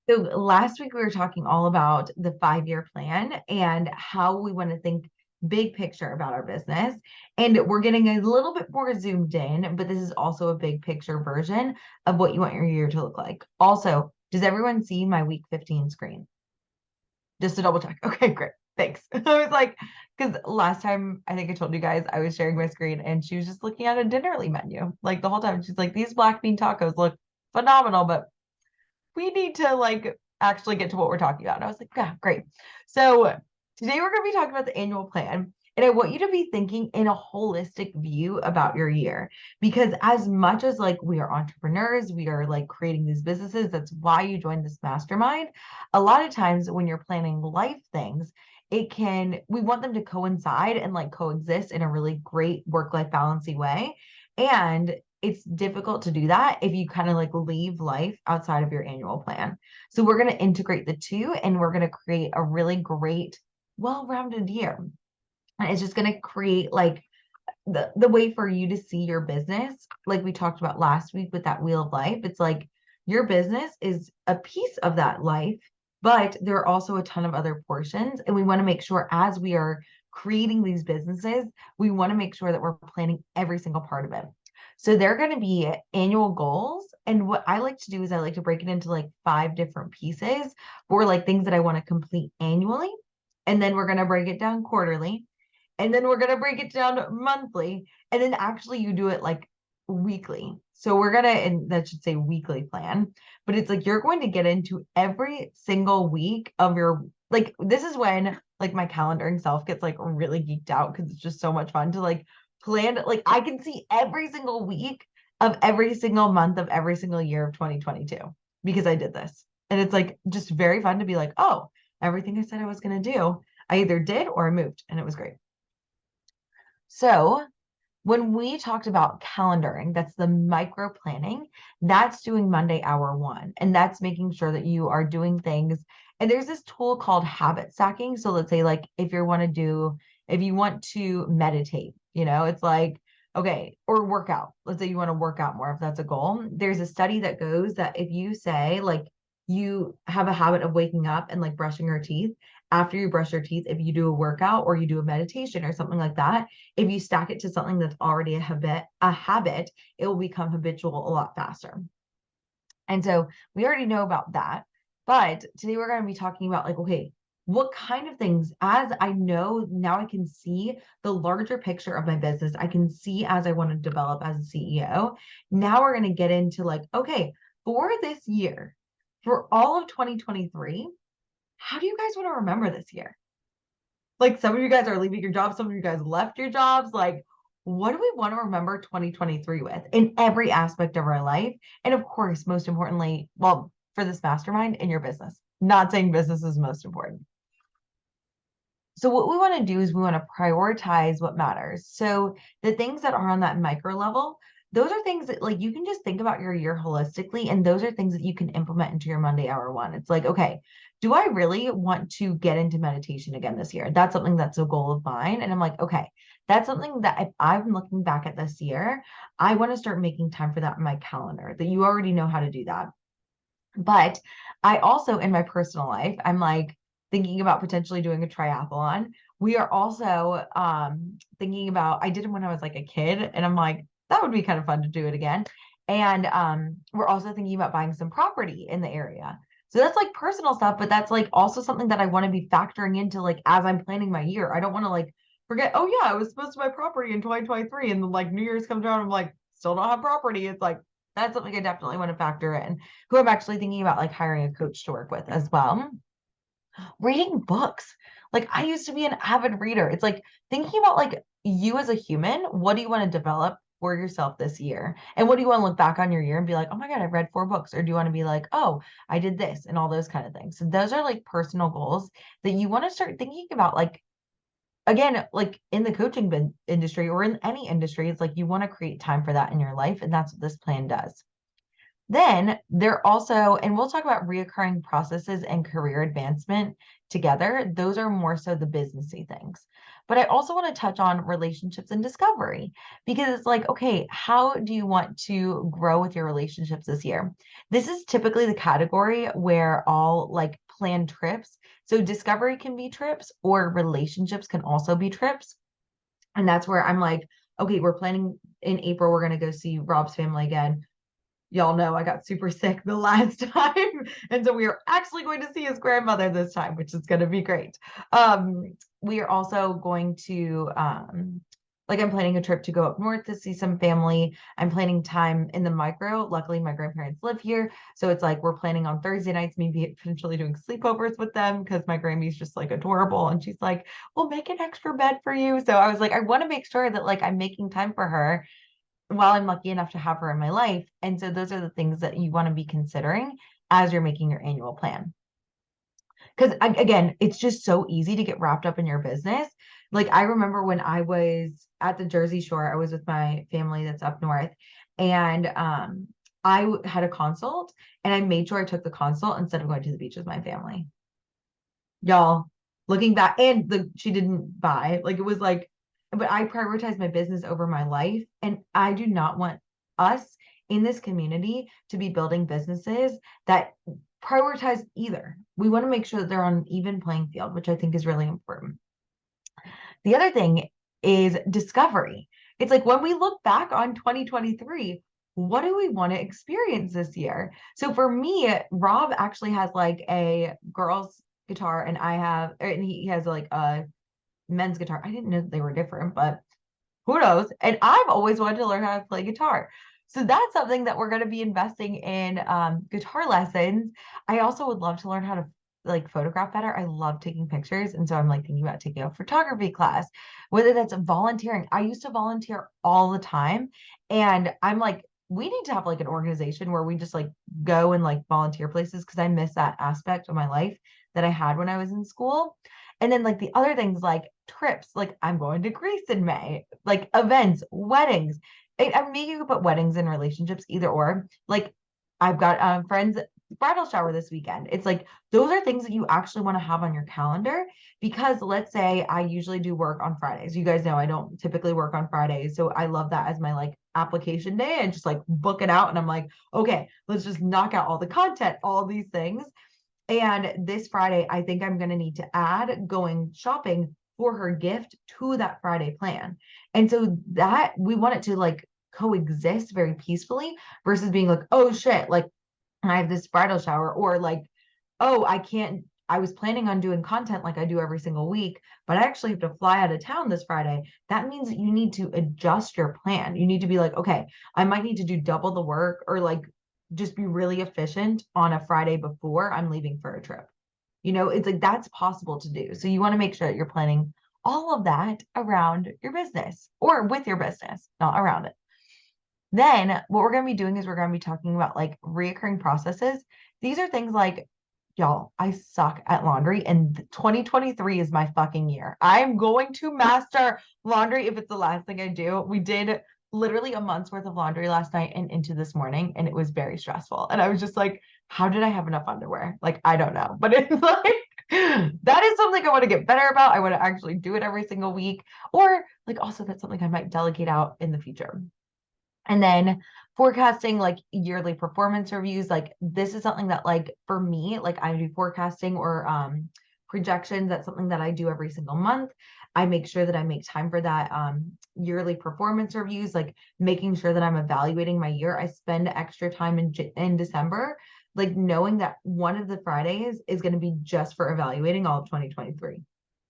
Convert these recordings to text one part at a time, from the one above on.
So last week we were talking all about the 5-year plan and how we want to think big picture about our business. And we're getting a little bit more zoomed in, but this is also a big picture version of what you want your year to look like. Also, does everyone see my week 15 screen? Just to double check. Okay, great. Thanks. I was like, because last time I think I told you guys I was sharing my screen and she was just looking at a dinnerly menu like the whole time. She's like, these black bean tacos look phenomenal, but we need to like actually get to what we're talking about. And I was like, yeah, great. So today we're going to be talking about the annual plan. And I want you to be thinking in a holistic view about your year. Because as much as like we are entrepreneurs, we are like creating these businesses, that's why you join this mastermind. A lot of times when you're planning life things, we want them to coincide and like coexist in a really great work-life balancing way. And it's difficult to do that if you kind of like leave life outside of your annual plan. So we're going to integrate the two and we're going to create a really great, well-rounded year. And it's just going to create like the way for you to see your business, like we talked about last week with that wheel of life. It's like your business is a piece of that life, but there are also a ton of other portions. And we want to make sure as we are creating these businesses, we want to make sure that we're planning every single part of it. So they're going to be annual goals. And what I like to do is I like to break it into like 5 different pieces for like things that I want to complete annually. And then we're going to break it down quarterly, and then we're going to break it down monthly, and then actually you do it like weekly. So we're going to, and that should say weekly plan, but it's like you're going to get into every single week of your, like, this is when like my calendaring self gets like really geeked out because it's just so much fun to like plan. Like I can see every single week of every single month of every single year of 2022 because I did this. And it's like just very fun to be like, oh, everything I said I was going to do, I either did or I moved, and it was great. So when we talked about calendaring, that's the micro planning, that's doing Monday hour one. And that's making sure that you are doing things. And there's this tool called habit stacking. So let's say like if you want to meditate, it's like, okay, or work out. Let's say you want to work out more if that's a goal. There's a study that goes that if you say like you have a habit of waking up and like brushing your teeth, after you brush your teeth, if you do a workout or you do a meditation or something like that, if you stack it to something that's already a habit, it will become habitual a lot faster. And so we already know about that. But today we're going to be talking about like, okay, what kind of things, as I know now I can see the larger picture of my business, I can see as I want to develop as a CEO. Now we're going to get into like, okay, for this year, for all of 2023, how do you guys want to remember this year? Like some of you guys are leaving your jobs, some of you guys left your jobs. Like, what do we want to remember 2023 with in every aspect of our life? And of course, most importantly, well, for this mastermind in your business. Not saying business is most important. So what we want to do is we want to prioritize what matters. So the things that are on that micro level, those are things that like you can just think about your year holistically, and those are things that you can implement into your Monday hour one. It's like, okay, do I really want to get into meditation again this year? That's something that's a goal of mine. And I'm like, okay, that's something that if I'm looking back at this year, I want to start making time for that in my calendar, that you already know how to do that. But I also, in my personal life, I'm like thinking about potentially doing a triathlon. We are also thinking about, I did it when I was like a kid, and I'm like, that would be kind of fun to do it again. And we're also thinking about buying some property in the area. So that's like personal stuff, but that's like also something that I want to be factoring into like as I'm planning my year. I don't want to like forget, oh yeah, I was supposed to buy property in 2023, and then like New Year's comes around, I'm like, still don't have property. It's like that's something I definitely want to factor in, who I'm actually thinking about like hiring a coach to work with as well. Reading books. Like I used to be an avid reader. It's like thinking about like you as a human, what do you want to develop for yourself this year? And what do you want to look back on your year and be like, oh my God, I've read 4 books? Or do you want to be like, oh, I did this and all those kind of things. So those are like personal goals that you want to start thinking about. Like again, like in the coaching industry or in any industry, it's like you want to create time for that in your life. And that's what this plan does. Then they're also, and we'll talk about reoccurring processes and career advancement together. Those are more so the businessy things. But I also want to touch on relationships and discovery because it's like, okay, how do you want to grow with your relationships this year? This is typically the category where all like planned trips. So discovery can be trips or relationships can also be trips. And that's where I'm like, okay, we're planning in April, we're going to go see Rob's family again. Y'all know I got super sick the last time. And so we are actually going to see his grandmother this time, which is going to be great. We are also going to, like, I'm planning a trip to go up north to see some family. I'm planning time in the micro. Luckily, my grandparents live here. So it's like we're planning on Thursday nights, maybe potentially doing sleepovers with them because my Grammy's just like adorable. And she's like, we'll make an extra bed for you. So I was like, I want to make sure that like I'm making time for her while I'm lucky enough to have her in my life. And so those are the things that you want to be considering as you're making your annual plan. Because again, it's just so easy to get wrapped up in your business. Like I remember when I was at the Jersey Shore, I was with my family that's up north, and had a consult, and I made sure I took the consult instead of going to the beach with my family. Y'all, looking back, and she didn't buy, like it was like, but I prioritize my business over my life, and I do not want us in this community to be building businesses that prioritize either. We want to make sure that they're on an even playing field, which I think is really important. The other thing is discovery. It's like when we look back on 2023, what do we want to experience this year? So for me, Rob actually has like a girl's guitar, and and he has like a men's guitar. I didn't know that they were different, but who knows? And I've always wanted to learn how to play guitar. So that's something that we're going to be investing in guitar lessons. I also would love to learn how to like photograph better. I love taking pictures. And so I'm like thinking about taking a photography class, whether that's volunteering. I used to volunteer all the time. And I'm like, we need to have like an organization where we just like go and like volunteer places because I miss that aspect of my life that I had when I was in school. And then like the other things like trips, like I'm going to Greece in May, like events, weddings. I mean, you could put weddings and relationships either or. Like I've got friends bridal shower this weekend. It's like those are things that you actually want to have on your calendar because let's say I usually do work on Fridays. You guys know I don't typically work on Fridays. So I love that as my like application day and just like book it out. And I'm like, okay, let's just knock out all the content, all these things. And this Friday, I think I'm going to need to add going shopping for her gift to that Friday plan. And so that we want it to like coexist very peacefully versus being like, oh shit, like I have this bridal shower, or like, oh, I can't. I was planning on doing content like I do every single week, but I actually have to fly out of town this Friday. That means that you need to adjust your plan. You need to be like, okay, I might need to do double the work or like just be really efficient on a Friday before I'm leaving for a trip. It's like that's possible to do. So you want to make sure that you're planning all of that around your business or with your business, not around it. Then what we're going to be doing is we're going to be talking about like reoccurring processes. These are things like, y'all, I suck at laundry and 2023 is my fucking year. I'm going to master laundry if it's the last thing I do. We did literally a month's worth of laundry last night and into this morning, and it was very stressful. And I was just like, how did I have enough underwear? Like, I don't know. But it's like, that is something I want to get better about. I want to actually do it every single week. Or like also that's something I might delegate out in the future. And then forecasting like yearly performance reviews, like this is something that like for me, like I do forecasting or projections. That's something that I do every single month. I make sure that I make time for that yearly performance reviews, like making sure that I'm evaluating my year. I spend extra time in December, like knowing that one of the Fridays is going to be just for evaluating all of 2023.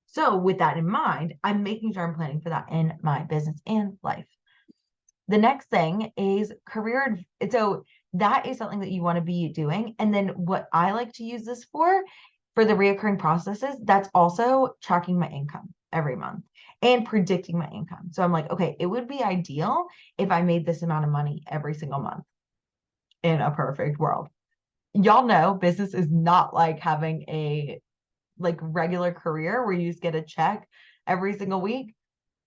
So with that in mind, I'm making sure I'm planning for that in my business and life. The next thing is career. So that is something that you want to be doing. And then what I like to use this for the reoccurring processes, that's also tracking my income every month and predicting my income. So I'm like, okay, it would be ideal if I made this amount of money every single month in a perfect world. Y'all know business is not like having a like regular career where you just get a check every single week.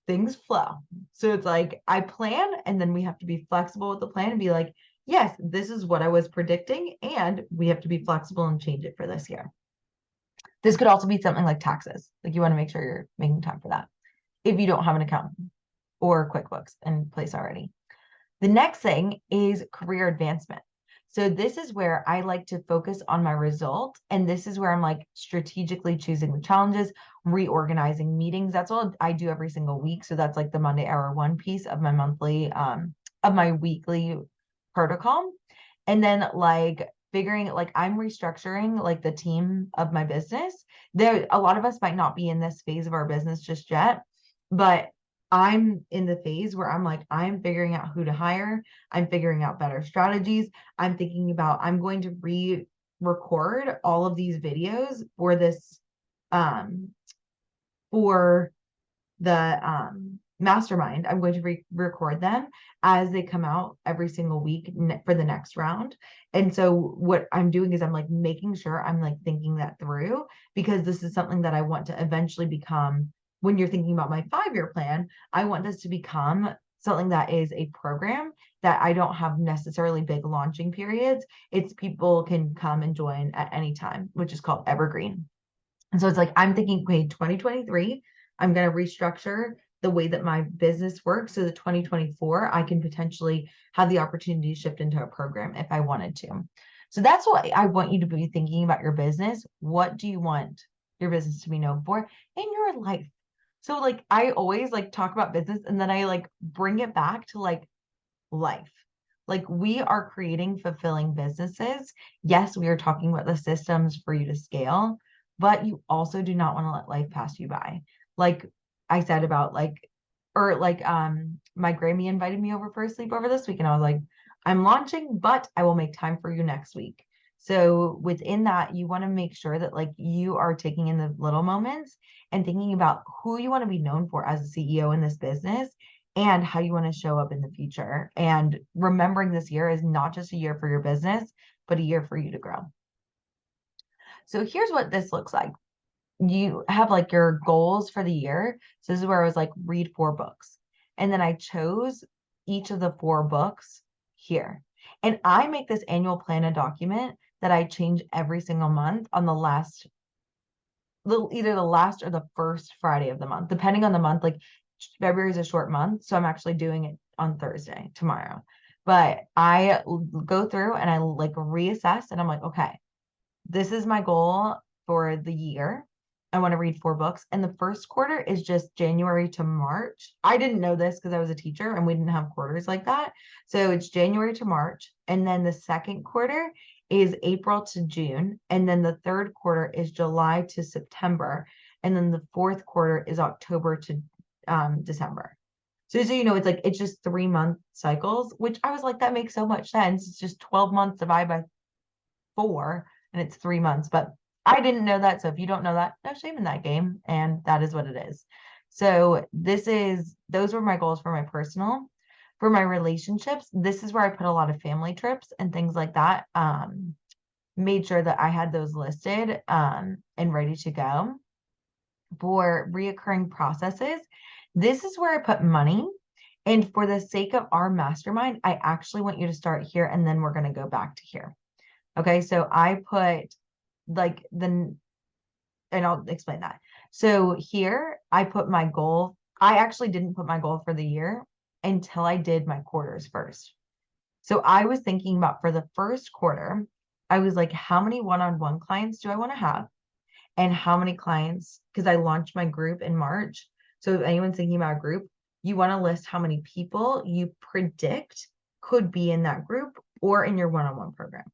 Things flow. So it's like I plan and then we have to be flexible with the plan and be like, yes, this is what I was predicting, and we have to be flexible and change it for this year. This could also be something like taxes. Like you want to make sure you're making time for that if you don't have an accountant or QuickBooks in place already. The next thing is career advancement. So this is where I like to focus on my result. And this is where I'm like strategically choosing the challenges, reorganizing meetings. That's all I do every single week. So that's like the Monday Hour One piece of my monthly, of my weekly protocol. And then like figuring like I'm restructuring like the team of my business. There, a lot of us might not be in this phase of our business just yet, but I'm in the phase where I'm like, I'm figuring out who to hire. I'm figuring out better strategies. I'm thinking about, I'm going to re-record all of these videos for this, for the mastermind. I'm going to record them as they come out every single week for the next round. And so what I'm doing is I'm like making sure I'm like thinking that through, because this is something that I want to eventually become. When you're thinking about my 5-year plan, I want this to become something that is a program that I don't have necessarily big launching periods. It's people can come and join at any time, which is called Evergreen. And so it's like, I'm thinking, okay, 2023, I'm going to restructure the way that my business works so that 2024, I can potentially have the opportunity to shift into a program if I wanted to. So that's what I want you to be thinking about your business. What do you want your business to be known for in your life? So like, I always like talk about business and then I like bring it back to like life. Like we are creating fulfilling businesses. Yes, we are talking about the systems for you to scale, but you also do not want to let life pass you by. Like I said about like, or like my Grammy invited me over for a sleepover this week and I was like, I'm launching, but I will make time for you next week. So within that, you want to make sure that like you are taking in the little moments and thinking about who you want to be known for as a CEO in this business and how you want to show up in the future. And remembering this year is not just a year for your business, but a year for you to grow. So here's what this looks like. You have like your goals for the year. So this is where I was like, read 4 books. And then I chose each of the 4 books here. And I make this annual plan a document that I change every single month on the last, either the last or the first Friday of the month, depending on the month. Like February is a short month, so I'm actually doing it on Thursday, tomorrow. But I go through and I like reassess and I'm like, okay, this is my goal for the year. I want to read 4 books. And the first quarter is just January to March. I didn't know this because I was a teacher and we didn't have quarters like that. So it's January to March. And then the second quarter is April to June. And then the third quarter is July to September. And then the fourth quarter is October to December. So you know, it's like, it's just 3-month cycles, which I was like, that makes so much sense. It's just 12 months divided by 4 and it's 3 months. But I didn't know that. So if you don't know that, no shame in that game. And that is what it is. So those were my goals for my personal. For my relationships, this is where I put a lot of family trips and things like that. Made sure that I had those listed and ready to go. For reoccurring processes, this is where I put money. And for the sake of our mastermind, I actually want you to start here and then we're going to go back to here. Okay, so I put like and I'll explain that. So here I put my goal. I actually didn't put my goal for the year until I did my quarters first. So I was thinking about for the first quarter, I was like, how many one-on-one clients do I want to have? And how many clients, because I launched my group in March. So if anyone's thinking about a group, you want to list how many people you predict could be in that group or in your one-on-one program.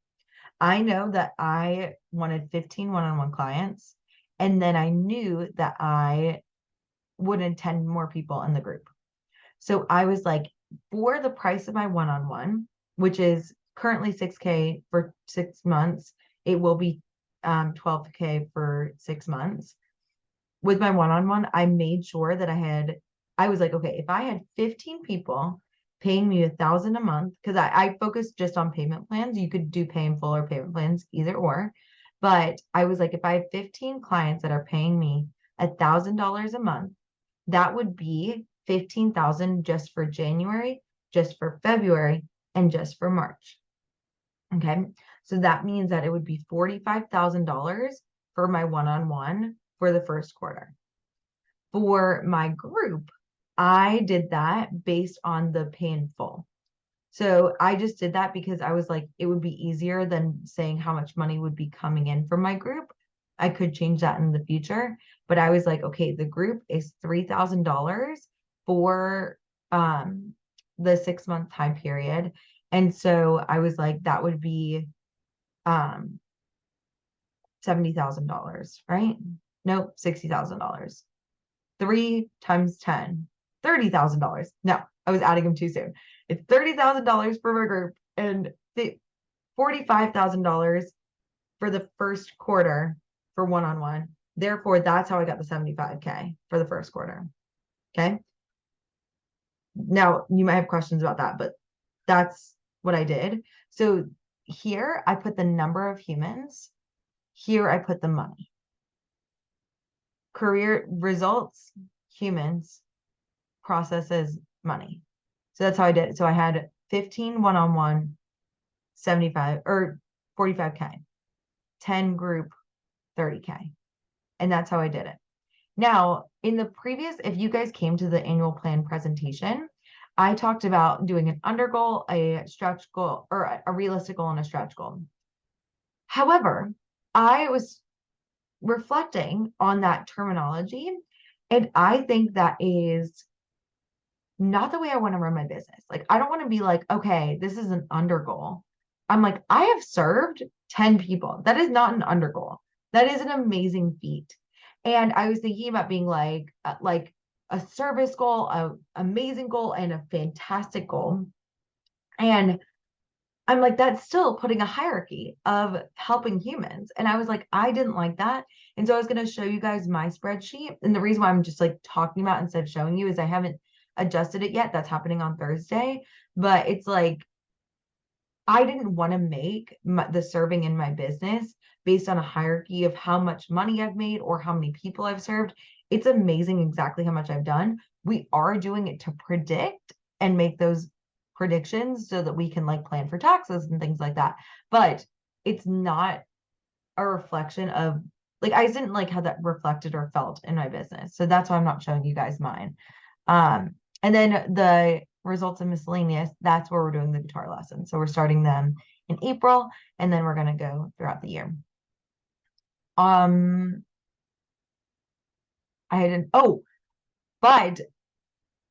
I know that I wanted 15 one-on-one clients, and then I knew that I would attend more people in the group. So I was like, for the price of my one-on-one, which is currently $6K for 6 months, it will be $12K for 6 months. With my one-on-one, I made sure that I was like, okay, if I had 15 people paying me $1,000 a month, because I focused just on payment plans. You could do pay in full or payment plans, either or. But I was like, if I have 15 clients that are paying me $1,000 a month, that would be 15,000 just for January, just for February, and just for March. Okay. So that means that it would be $45,000 for my one-on-one for the first quarter. For my group, I did that based on the pay in full. So I just did that because I was like, it would be easier than saying how much money would be coming in from my group. I could change that in the future, but I was like, okay, the group is $3,000 for the 6 month time period. And so I was like, that would be um $70,000, right? Nope, $60,000. 3 times 10, $30,000. No, I was adding them too soon. It's $30,000 for my group and $45,000 for the first quarter for one-on-one. Therefore, that's how I got the 75K for the first quarter. Okay. Now you might have questions about that, but that's what I did. So here I put the number of humans. Here I put the money. Career results, humans, processes, money. So that's how I did it. So I had 15 one-on-one, 75 or 45K, 10 group, 30K. And that's how I did it. Now, in the previous, if you guys came to the annual plan presentation, I talked about doing an under goal, a stretch goal, or a realistic goal and a stretch goal. However, I was reflecting on that terminology, and I think that is not the way I want to run my business. Like, I don't want to be like, okay, this is an under goal. I'm like, I have served 10 people. That is not an under goal. That is an amazing feat. And I was thinking about being like a service goal, a amazing goal, and a fantastic goal. And I'm like, that's still putting a hierarchy of helping humans. And I was like, I didn't like that. And so I was going to show you guys my spreadsheet. And the reason why I'm just like talking about instead of showing you is I haven't adjusted it yet. That's happening on Thursday. But it's like, I didn't want to make the serving in my business based on a hierarchy of how much money I've made or how many people I've served. It's amazing exactly how much I've done. We are doing it to predict and make those predictions so that we can like plan for taxes and things like that. But it's not a reflection of like I didn't like how that reflected or felt in my business. So that's why I'm not showing you guys mine. And then the results of miscellaneous, that's where we're doing the guitar lessons. So we're starting them in April and then we're going to go throughout the year. I hadn't, oh, but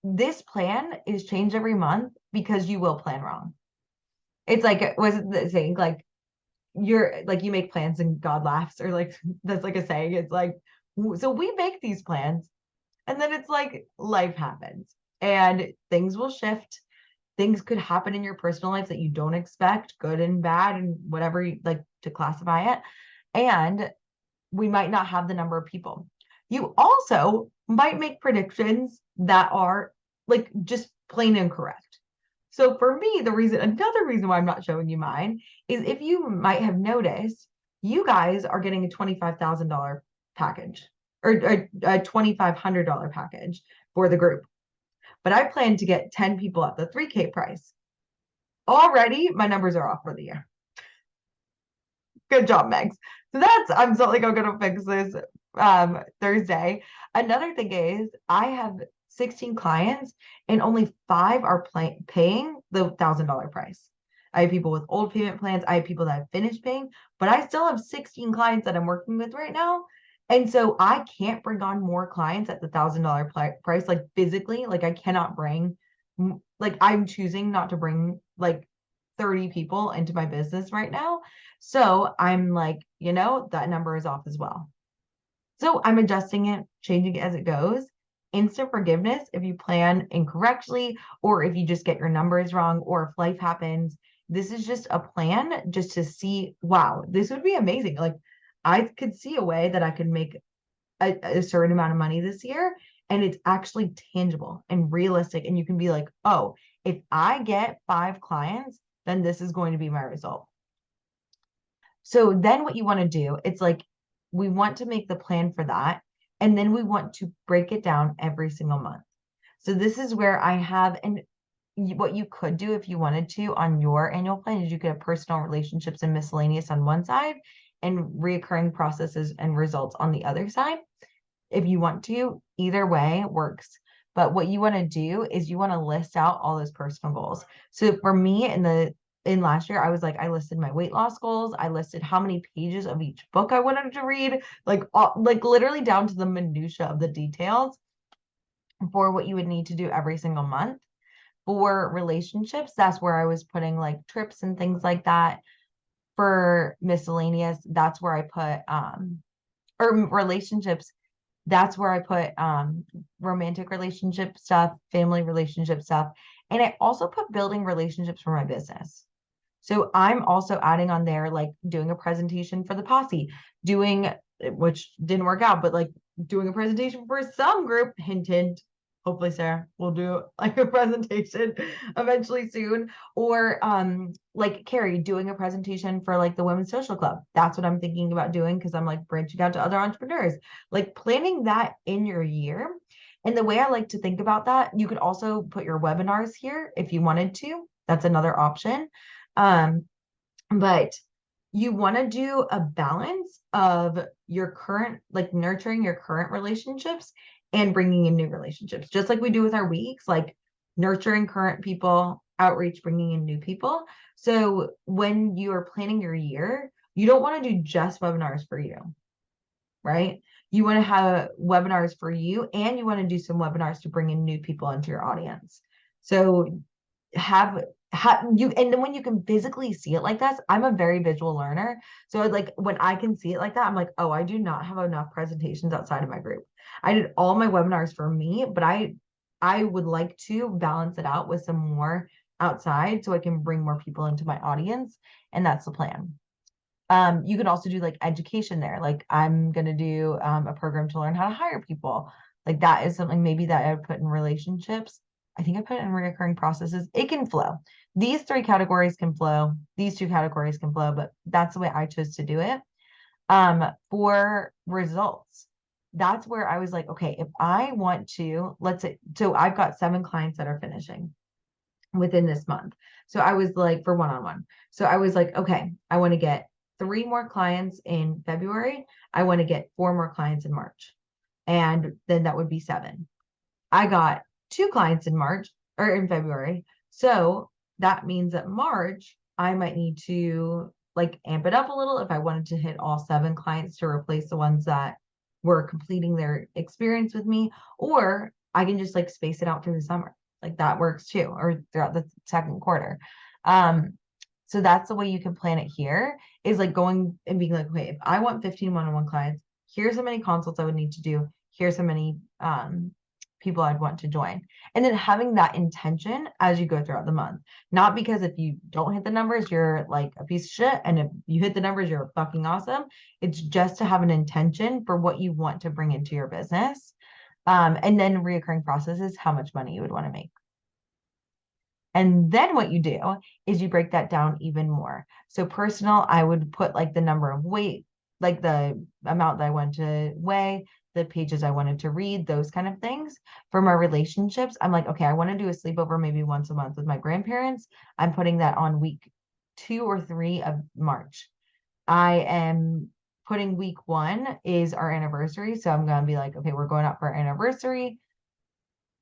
this plan is changed every month because you will plan wrong. It's like, was it the saying like you're like you make plans and God laughs, or like that's like a saying. It's like, so we make these plans and then it's like life happens and things will shift. Things could happen in your personal life that you don't expect, good and bad, and whatever you like to classify it. And we might not have the number of people. You also might make predictions that are like just plain incorrect. So for me, another reason why I'm not showing you mine is if you might have noticed, you guys are getting a $25,000 package or a $2,500 package for the group. But I plan to get 10 people at the 3K price. Already, my numbers are off for the year. Good job, Megs. So I'm so like, I'm going to fix this Thursday. Another thing is I have 16 clients and only 5 are paying the $1,000 price. I have people with old payment plans. I have people that have finished paying, but I still have 16 clients that I'm working with right now. And so I can't bring on more clients at the $1,000 price, like physically, like I cannot bring, like I'm choosing not to bring like 30 people into my business right now. So I'm like, that number is off as well. So I'm adjusting it, changing it as it goes. Instant forgiveness if you plan incorrectly, or if you just get your numbers wrong, or if life happens. This is just a plan just to see, wow, this would be amazing. Like I could see a way that I could make a certain amount of money this year, and it's actually tangible and realistic. And you can be like, oh, if I get 5 clients, then this is going to be my result. So then what you want to do, it's like we want to make the plan for that. And then we want to break it down every single month. So this is where I have, and what you could do if you wanted to on your annual plan is you could have personal relationships and miscellaneous on one side and reoccurring processes and results on the other side. If you want to, either way works. But what you want to do is you want to list out all those personal goals. So for me in last year, I was like, I listed my weight loss goals. I listed how many pages of each book I wanted to read, like literally down to the minutia of the details for what you would need to do every single month. For relationships, that's where I was putting like trips and things like that. For miscellaneous, that's where I put or relationships, that's where I put romantic relationship stuff, family relationship stuff. And I also put building relationships for my business. So I'm also adding on there, like doing a presentation for the posse, doing, which didn't work out, but like doing a presentation for some group, hint, hint. Hopefully Sarah will do like a presentation eventually soon. Or like Carrie doing a presentation for like the Women's Social Club. That's what I'm thinking about doing because I'm like branching out to other entrepreneurs, like planning that in your year. And the way I like to think about that, you could also put your webinars here if you wanted to. That's another option. Um, but you want to do a balance of your current, like nurturing your current relationships and bringing in new relationships, just like we do with our weeks, like nurturing current people, outreach, bringing in new people. So when you are planning your year, you don't want to do just webinars for you, right? You want to have webinars for you and you want to do some webinars to bring in new people into your audience. So have you, and then when you can physically see it like that, I'm a very visual learner. So like when I can see it like that, I'm like, oh, I do not have enough presentations outside of my group. I did all my webinars for me, but I would like to balance it out with some more outside so I can bring more people into my audience. And that's the plan. You can also do like education there. Like I'm going to do a program to learn how to hire people. Like that is something maybe that I would put in relationships. I think I put it in recurring processes. It can flow. These three categories can flow. These two categories can flow, but that's the way I chose to do it. For results, that's where I was like, okay, if I want to, let's say, so I've got 7 clients that are finishing within this month. So I was like, for one-on-one. So I was like, okay, I want to get 3 more clients in February. I want to get 4 more clients in March. And then that would be 7. I got 2 clients in March or in February. So that means that March, I might need to like amp it up a little if I wanted to hit all 7 clients to replace the ones that were completing their experience with me, or I can just like space it out through the summer. Like that works too, or throughout the second quarter. Um, so that's the way you can plan it here is like going and being like, okay, if I want 15 one-on-one clients, here's how many consults I would need to do. Here's how many people I'd want to join. And then having that intention as you go throughout the month. Not because if you don't hit the numbers, you're like a piece of shit. And if you hit the numbers, you're fucking awesome. It's just to have an intention for what you want to bring into your business. And then reoccurring processes, how much money you would want to make. And then what you do is you break that down even more. So personal, I would put like the number of weight, like the amount that I want to weigh, the pages I wanted to read, those kind of things. For my relationships, I'm like, okay, I want to do a sleepover maybe once a month with my grandparents. I'm putting that on week 2 or 3 of March. I am putting week 1 is our anniversary. So I'm going to be like, okay, we're going out for our anniversary.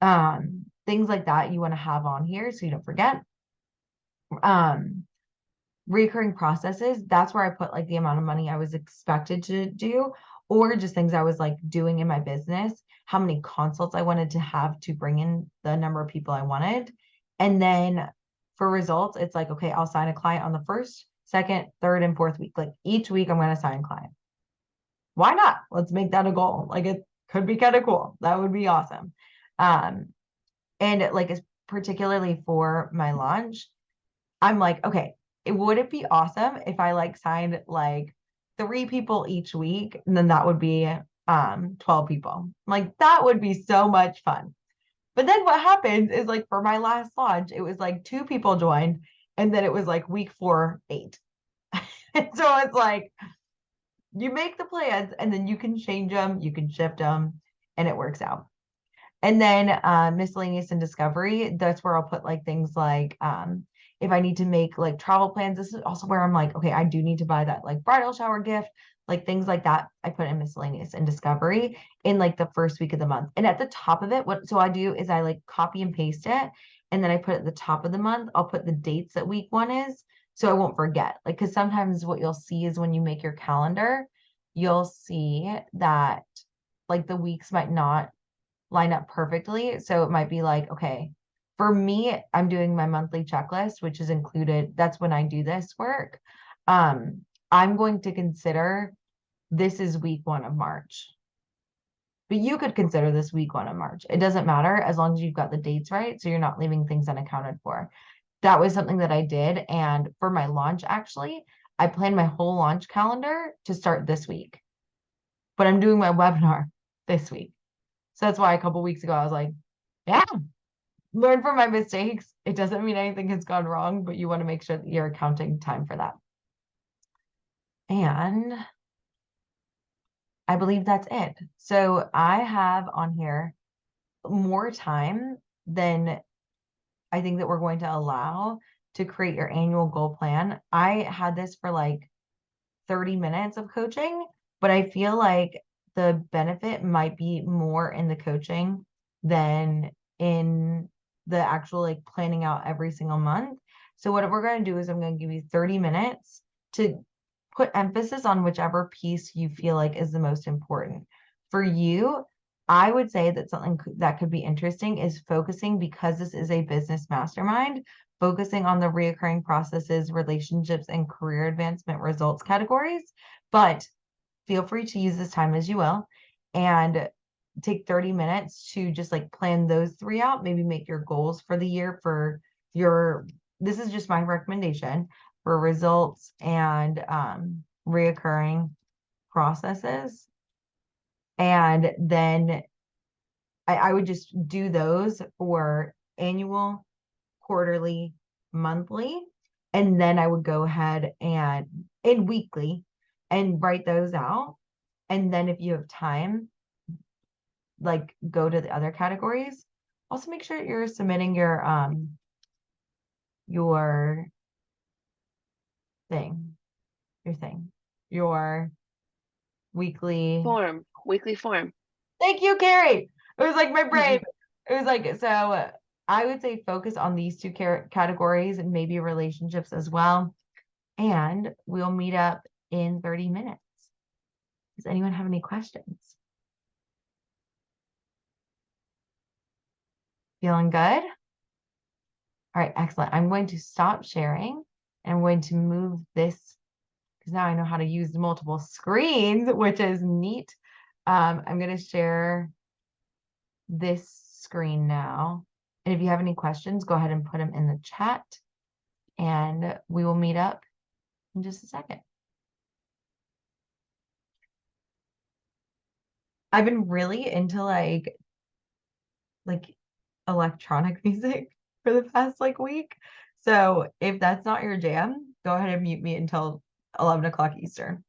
Things like that you want to have on here so you don't forget. Recurring processes, that's where I put like the amount of money I was expected to do, or just things I was like doing in my business, how many consults I wanted to have to bring in the number of people I wanted. And then for results, it's like, okay, I'll sign a client on the first, second, third, and fourth week. Like each week I'm going to sign a client. Why not? Let's make that a goal. Like it could be kind of cool. That would be awesome. And like particularly for my launch, I'm like, okay, would it be awesome if I like signed like 3 people each week, and then that would be 12 people. Like that would be so much fun. But then what happens is like for my last launch, it was like 2 people joined, and then it was like week 4, 8. And so it's like you make the plans and then you can change them, you can shift them, and it works out. And then miscellaneous and discovery, that's where I'll put like things like if I need to make like travel plans. This is also where I'm like, okay, I do need to buy that like bridal shower gift, like things like that. I put in miscellaneous and discovery in like the first week of the month. And at the top of it, what so I do is I like copy and paste it. And then I put at the top of the month, I'll put the dates that week one is. So I won't forget. Like, because sometimes what you'll see is when you make your calendar, you'll see that like the weeks might not line up perfectly. So it might be like, okay, for me, I'm doing my monthly checklist, which is included. That's when I do this work. I'm going to consider this is week one of March. But you could consider this week one of March. It doesn't matter as long as you've got the dates right. So you're not leaving things unaccounted for. That was something that I did. And for my launch, actually, I planned my whole launch calendar to start this week, but I'm doing my webinar this week. So that's why a couple weeks ago I was like, yeah, learn from my mistakes. It doesn't mean anything has gone wrong, but you want to make sure that you're accounting time for that. And I believe that's it. So I have on here more time than I think that we're going to allow to create your annual goal plan. I had this for like 30 minutes of coaching, but I feel like the benefit might be more in the coaching than in the actual like planning out every single month. So what we're going to do is I'm going to give you 30 minutes to put emphasis on whichever piece you feel like is the most important. For you, I would say that something that could be interesting is focusing, because this is a business mastermind, focusing on the reoccurring processes, relationships, and career advancement results categories. But feel free to use this time as you will and take 30 minutes to just like plan those three out, maybe make your goals for the year for your, this is just my recommendation for results and reoccurring processes. And then I would just do those for annual, quarterly, monthly, and then I would go ahead and weekly and write those out. And then if you have time, like go to the other categories. Also make sure you're submitting your thing, your thing, your weekly. Weekly form. Thank you, Carrie. It was like my brain. Mhm. It was like, so I would say focus on these two categories and maybe relationships as well. And we'll meet up in 30 minutes. Does anyone have any questions? Feeling good? All right, excellent. I'm going to stop sharing and I'm going to move this because now I know how to use multiple screens, which is neat. I'm going to share this screen now. And if you have any questions, go ahead and put them in the chat and we will meet up in just a second. I've been really into like electronic music for the past like week. So if that's not your jam, go ahead and mute me until 11 o'clock Eastern.